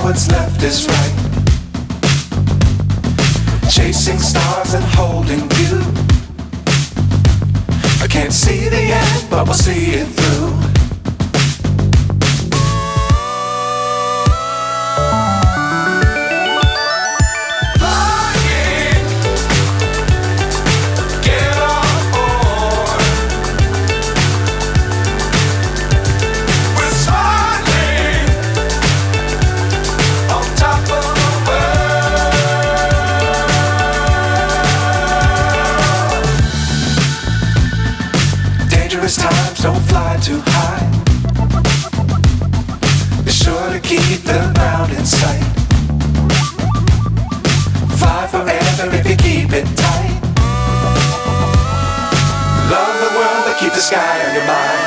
what's left is right. Chasing stars and holding you. I can't see the end, but we'll see it through. Times don't fly too high. Be sure to keep the ground in sight. Fly forever if you keep it tight. Love the world but keep the sky on your mind.